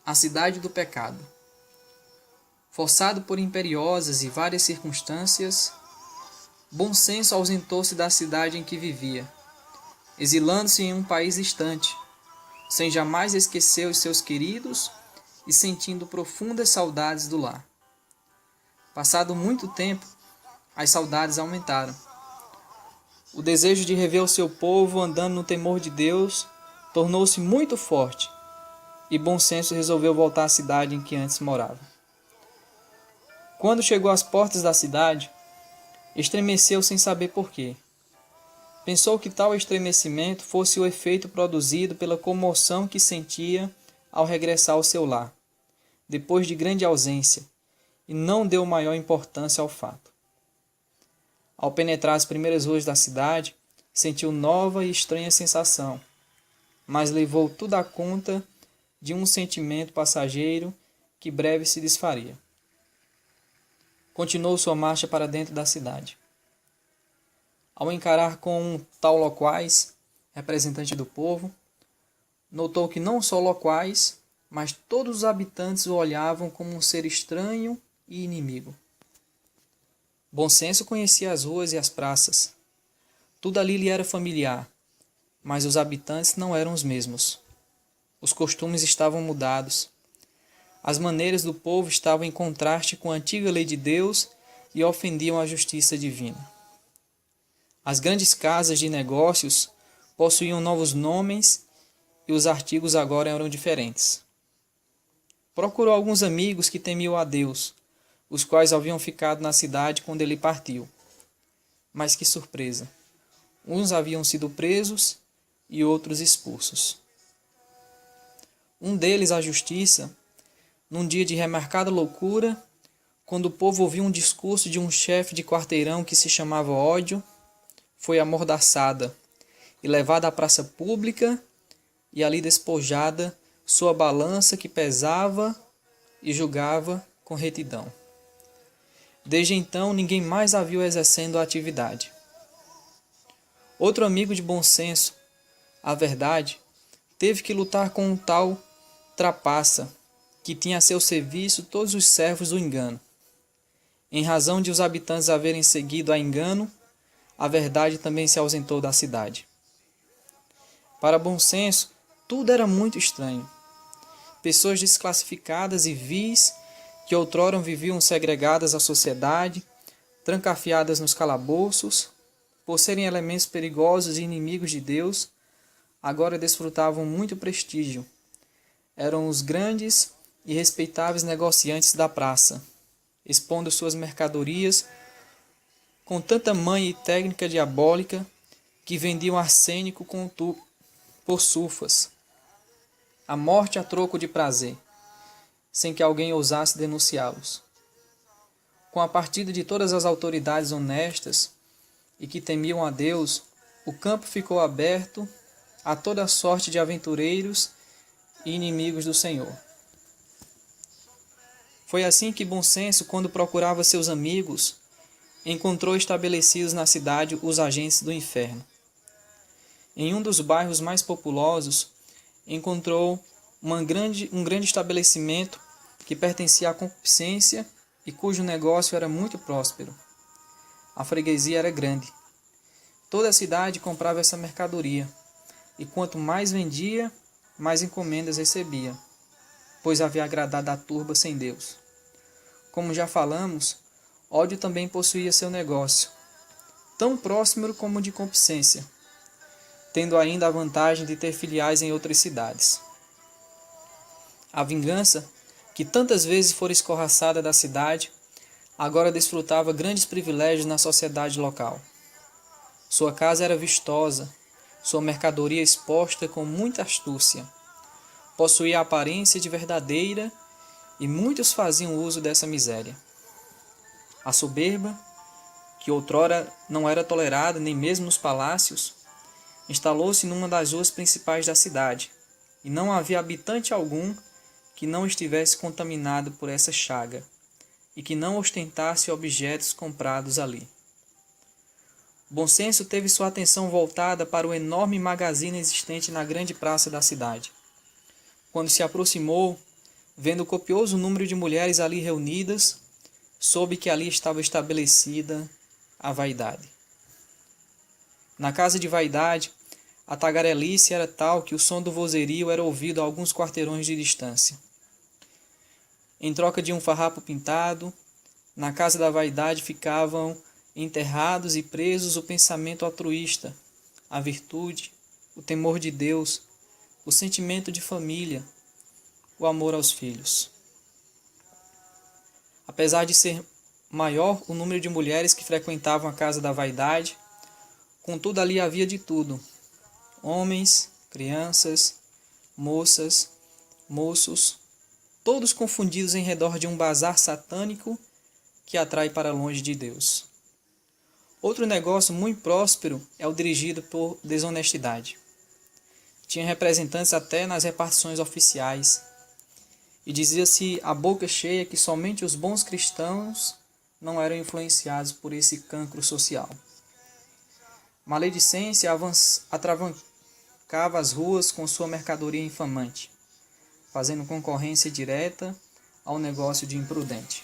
A cidade do pecado. Forçado por imperiosas e várias circunstâncias, Bom Senso ausentou-se da cidade em que vivia, exilando-se em um país distante, sem jamais esquecer os seus queridos e sentindo profundas saudades do lar. Passado muito tempo, as saudades aumentaram. O desejo de rever o seu povo andando no temor de Deus tornou-se muito forte, e Bom Senso resolveu voltar à cidade em que antes morava. Quando chegou às portas da cidade, estremeceu sem saber porquê. Pensou que tal estremecimento fosse o efeito produzido pela comoção que sentia ao regressar ao seu lar, depois de grande ausência, e não deu maior importância ao fato. Ao penetrar as primeiras ruas da cidade, sentiu nova e estranha sensação, mas levou tudo à conta de um sentimento passageiro que breve se desfaria. Continuou sua marcha para dentro da cidade. Ao encarar com um tal loquaz, representante do povo, notou que não só loquaz, mas todos os habitantes o olhavam como um ser estranho e inimigo. Bom Senso conhecia as ruas e as praças. Tudo ali lhe era familiar, mas os habitantes não eram os mesmos. Os costumes estavam mudados. As maneiras do povo estavam em contraste com a antiga lei de Deus e ofendiam a justiça divina. As grandes casas de negócios possuíam novos nomes e os artigos agora eram diferentes. Procurou alguns amigos que temiam a Deus, os quais haviam ficado na cidade quando ele partiu. Mas que surpresa! Uns haviam sido presos e outros expulsos. Um deles, a justiça, num dia de remarcada loucura, quando o povo ouviu um discurso de um chefe de quarteirão que se chamava Ódio, foi amordaçada e levada à praça pública e ali despojada sua balança que pesava e julgava com retidão. Desde então, ninguém mais a viu exercendo a atividade. Outro amigo de Bom Senso, a Verdade, teve que lutar com um tal Trapaça, que tinha a seu serviço todos os servos do engano. Em razão de os habitantes haverem seguido a engano, a Verdade também se ausentou da cidade. Para Bom Senso, tudo era muito estranho. Pessoas desclassificadas e vis, que outrora viviam segregadas à sociedade, trancafiadas nos calabouços, por serem elementos perigosos e inimigos de Deus, agora desfrutavam muito prestígio. Eram os grandes e respeitáveis negociantes da praça, expondo suas mercadorias com tanta manha e técnica diabólica que vendiam arsênico por sulfas, a morte a troco de prazer, sem que alguém ousasse denunciá-los. Com a partida de todas as autoridades honestas e que temiam a Deus, o campo ficou aberto a toda sorte de aventureiros e inimigos do Senhor. Foi assim que Bom Senso, quando procurava seus amigos, encontrou estabelecidos na cidade os agentes do inferno. Em um dos bairros mais populosos, encontrou um grande estabelecimento que pertencia à concupiscência e cujo negócio era muito próspero. A freguesia era grande. Toda a cidade comprava essa mercadoria, e quanto mais vendia, mais encomendas recebia, pois havia agradado a turba sem Deus. Como já falamos, Ódio também possuía seu negócio, tão próspero como o de concupiscência, tendo ainda a vantagem de ter filiais em outras cidades. A vingança, que tantas vezes fora escorraçada da cidade, agora desfrutava grandes privilégios na sociedade local. Sua casa era vistosa, sua mercadoria exposta com muita astúcia. Possuía a aparência de verdadeira e muitos faziam uso dessa miséria. A soberba, que outrora não era tolerada nem mesmo nos palácios, instalou-se numa das ruas principais da cidade, e não havia habitante algum que não estivesse contaminado por essa chaga, e que não ostentasse objetos comprados ali. Bom Senso teve sua atenção voltada para o enorme magazine existente na grande praça da cidade. Quando se aproximou, vendo o copioso número de mulheres ali reunidas, soube que ali estava estabelecida a vaidade. Na casa de vaidade, a tagarelice era tal que o som do vozerio era ouvido a alguns quarteirões de distância. Em troca de um farrapo pintado, na casa da vaidade ficavam enterrados e presos o pensamento altruísta, a virtude, o temor de Deus, o sentimento de família, o amor aos filhos. Apesar de ser maior o número de mulheres que frequentavam a casa da vaidade, contudo ali havia de tudo: homens, crianças, moças, moços, todos confundidos em redor de um bazar satânico que atrai para longe de Deus. Outro negócio muito próspero é o dirigido por desonestidade. Tinha representantes até nas repartições oficiais, e dizia-se a boca cheia que somente os bons cristãos não eram influenciados por esse cancro social. Maledicência atravancava as ruas com sua mercadoria infamante, fazendo concorrência direta ao negócio de imprudente.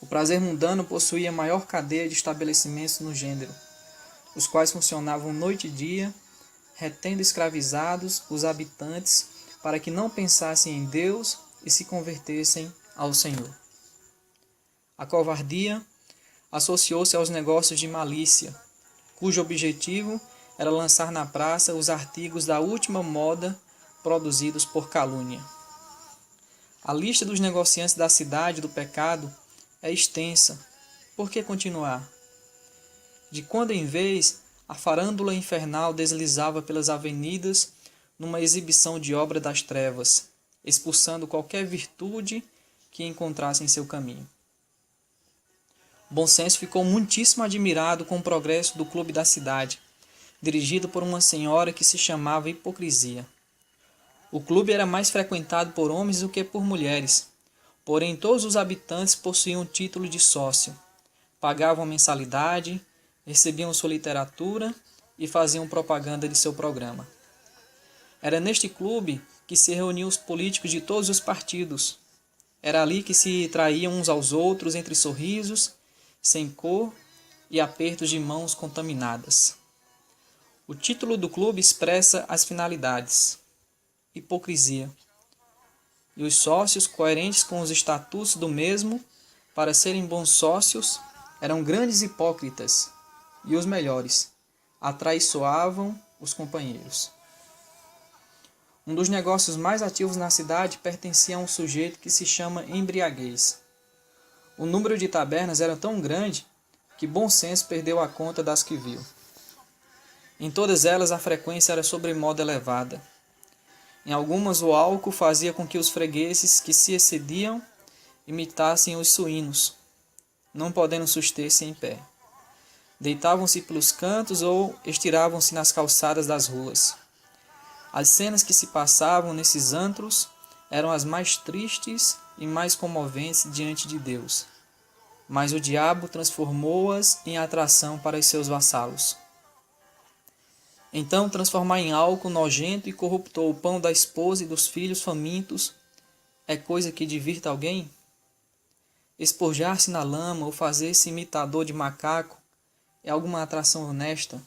O prazer mundano possuía a maior cadeia de estabelecimentos no gênero, os quais funcionavam noite e dia, retendo escravizados os habitantes para que não pensassem em Deus e se convertessem ao Senhor. A covardia associou-se aos negócios de malícia, cujo objetivo era lançar na praça os artigos da última moda produzidos por calúnia. A lista dos negociantes da cidade do pecado é extensa. Por que continuar? De quando em vez, a farândula infernal deslizava pelas avenidas numa exibição de obra das trevas, expulsando qualquer virtude que encontrasse em seu caminho. Bom Senso ficou muitíssimo admirado com o progresso do clube da cidade, dirigido por uma senhora que se chamava Hipocrisia. O clube era mais frequentado por homens do que por mulheres, porém todos os habitantes possuíam título de sócio, pagavam mensalidade, recebiam sua literatura e faziam propaganda de seu programa. Era neste clube que se reuniam os políticos de todos os partidos. Era ali que se traíam uns aos outros entre sorrisos, sem cor e apertos de mãos contaminadas. O título do clube expressa as finalidades: hipocrisia. E os sócios, coerentes com os estatutos do mesmo, para serem bons sócios, eram grandes hipócritas, e os melhores, atraiçoavam os companheiros. Um dos negócios mais ativos na cidade pertencia a um sujeito que se chama embriaguez. O número de tabernas era tão grande que Bom Senso perdeu a conta das que viu. Em todas elas a frequência era sobremodo elevada. Em algumas o álcool fazia com que os fregueses que se excediam imitassem os suínos, não podendo suster-se em pé. Deitavam-se pelos cantos ou estiravam-se nas calçadas das ruas. As cenas que se passavam nesses antros eram as mais tristes e mais comoventes diante de Deus, mas o diabo transformou-as em atração para os seus vassalos. Então, transformar em álcool nojento e corruptor o pão da esposa e dos filhos famintos é coisa que divirta alguém? Espojar-se na lama ou fazer-se imitador de macaco é alguma atração honesta?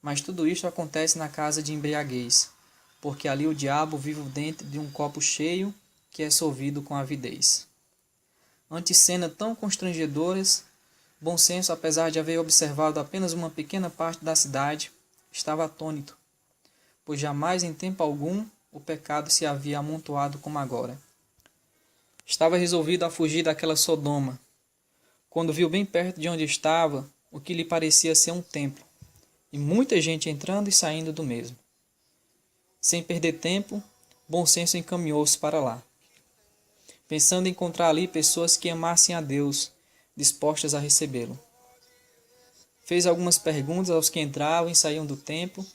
Mas tudo isto acontece na casa de embriaguez, porque ali o diabo vive dentro de um copo cheio que é solvido com avidez. Ante cena tão constrangedoras, Bom Senso, apesar de haver observado apenas uma pequena parte da cidade, estava atônito, pois jamais em tempo algum o pecado se havia amontoado como agora. Estava resolvido a fugir daquela Sodoma, quando viu bem perto de onde estava o que lhe parecia ser um templo, e muita gente entrando e saindo do mesmo. Sem perder tempo, Bom Senso encaminhou-se para lá, pensando em encontrar ali pessoas que amassem a Deus, dispostas a recebê-lo. Fez algumas perguntas aos que entravam e saíam do templo,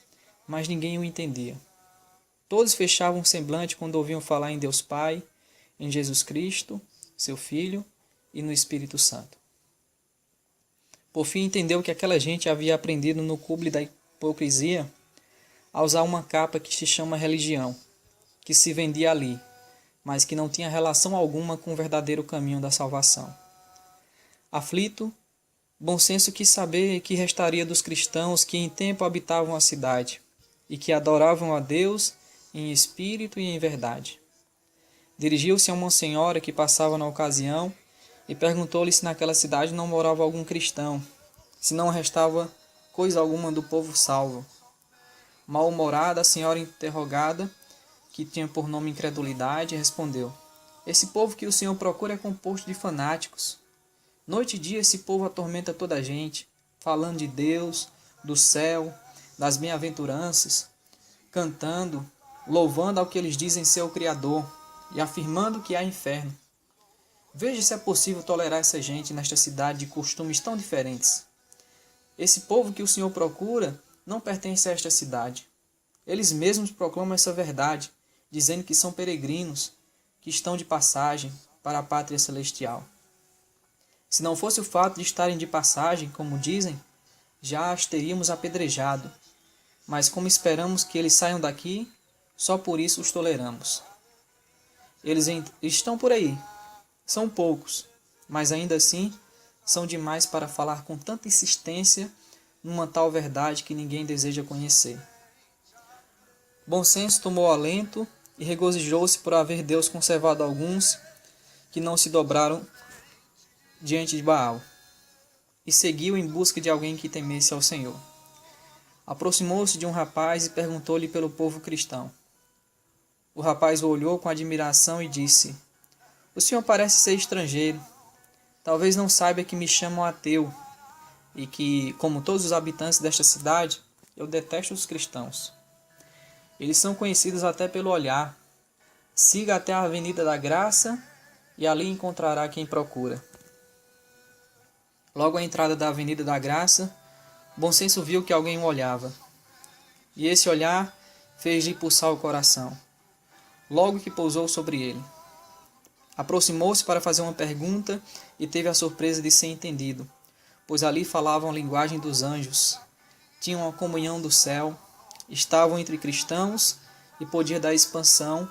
mas ninguém o entendia. Todos fechavam o semblante quando ouviam falar em Deus Pai, em Jesus Cristo, seu Filho, e no Espírito Santo. Por fim entendeu que aquela gente havia aprendido no clube da hipocrisia a usar uma capa que se chama religião, que se vendia ali, mas que não tinha relação alguma com o verdadeiro caminho da salvação. Aflito, Bom Senso quis saber que restaria dos cristãos que em tempo habitavam a cidade e que adoravam a Deus em espírito e em verdade. Dirigiu-se a uma senhora que passava na ocasião e perguntou-lhe se naquela cidade não morava algum cristão, se não restava coisa alguma do povo salvo. Mal-humorada, a senhora interrogada, que tinha por nome incredulidade, respondeu: Esse povo que o Senhor procura é composto de fanáticos. Noite e dia esse povo atormenta toda a gente, falando de Deus, do céu, das bem-aventuranças, cantando, louvando ao que eles dizem ser o Criador e afirmando que há inferno. Veja se é possível tolerar essa gente nesta cidade de costumes tão diferentes. Esse povo que o Senhor procura não pertence a esta cidade. Eles mesmos proclamam essa verdade, dizendo que são peregrinos, que estão de passagem para a pátria celestial. Se não fosse o fato de estarem de passagem, como dizem, já as teríamos apedrejado. Mas como esperamos que eles saiam daqui, só por isso os toleramos. Eles estão por aí. São poucos, mas ainda assim são demais para falar com tanta insistência numa tal verdade que ninguém deseja conhecer. Bom Senso tomou alento e regozijou-se por haver Deus conservado alguns que não se dobraram diante de Baal, e seguiu em busca de alguém que temesse ao Senhor. Aproximou-se de um rapaz e perguntou-lhe pelo povo cristão. O rapaz o olhou com admiração e disse: O senhor parece ser estrangeiro. Talvez não saiba que me chamam ateu e que, como todos os habitantes desta cidade, eu detesto os cristãos. Eles são conhecidos até pelo olhar. Siga até a Avenida da Graça e ali encontrará quem procura. Logo à entrada da Avenida da Graça, Bom Senso viu que alguém o olhava. E esse olhar fez-lhe pulsar o coração, logo que pousou sobre ele. Aproximou-se para fazer uma pergunta e teve a surpresa de ser entendido, pois ali falavam a linguagem dos anjos, tinham a comunhão do céu, estavam entre cristãos e podia dar expansão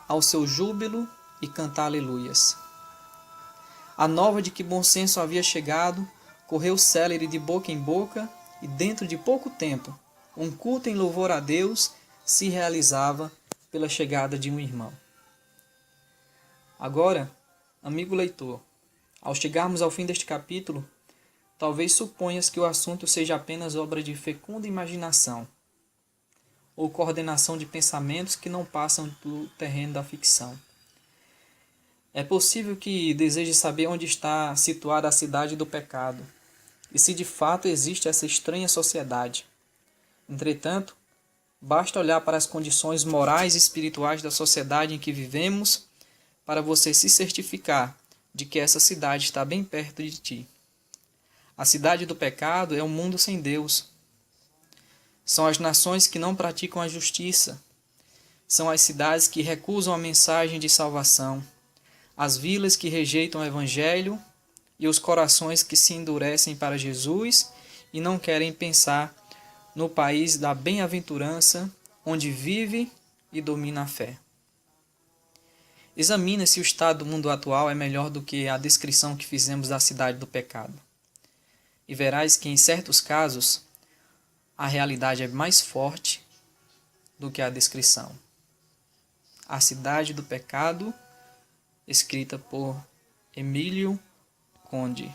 ao seu júbilo e cantar aleluias. A nova de que Bom Senso havia chegado correu célere de boca em boca e dentro de pouco tempo um culto em louvor a Deus se realizava pela chegada de um irmão. Agora, amigo leitor, ao chegarmos ao fim deste capítulo, talvez suponhas que o assunto seja apenas obra de fecunda imaginação ou coordenação de pensamentos que não passam do terreno da ficção. É possível que deseje saber onde está situada a cidade do pecado e se de fato existe essa estranha sociedade. Entretanto, basta olhar para as condições morais e espirituais da sociedade em que vivemos para você se certificar de que essa cidade está bem perto de ti. A cidade do pecado é um mundo sem Deus. São as nações que não praticam a justiça. São as cidades que recusam a mensagem de salvação. As vilas que rejeitam o Evangelho e os corações que se endurecem para Jesus e não querem pensar no país da bem-aventurança onde vive e domina a fé. Examina se o estado do mundo atual é melhor do que a descrição que fizemos da cidade do pecado. E verás que, em certos casos, a realidade é mais forte do que a descrição. A Cidade do Pecado, escrita por Emílio Conde.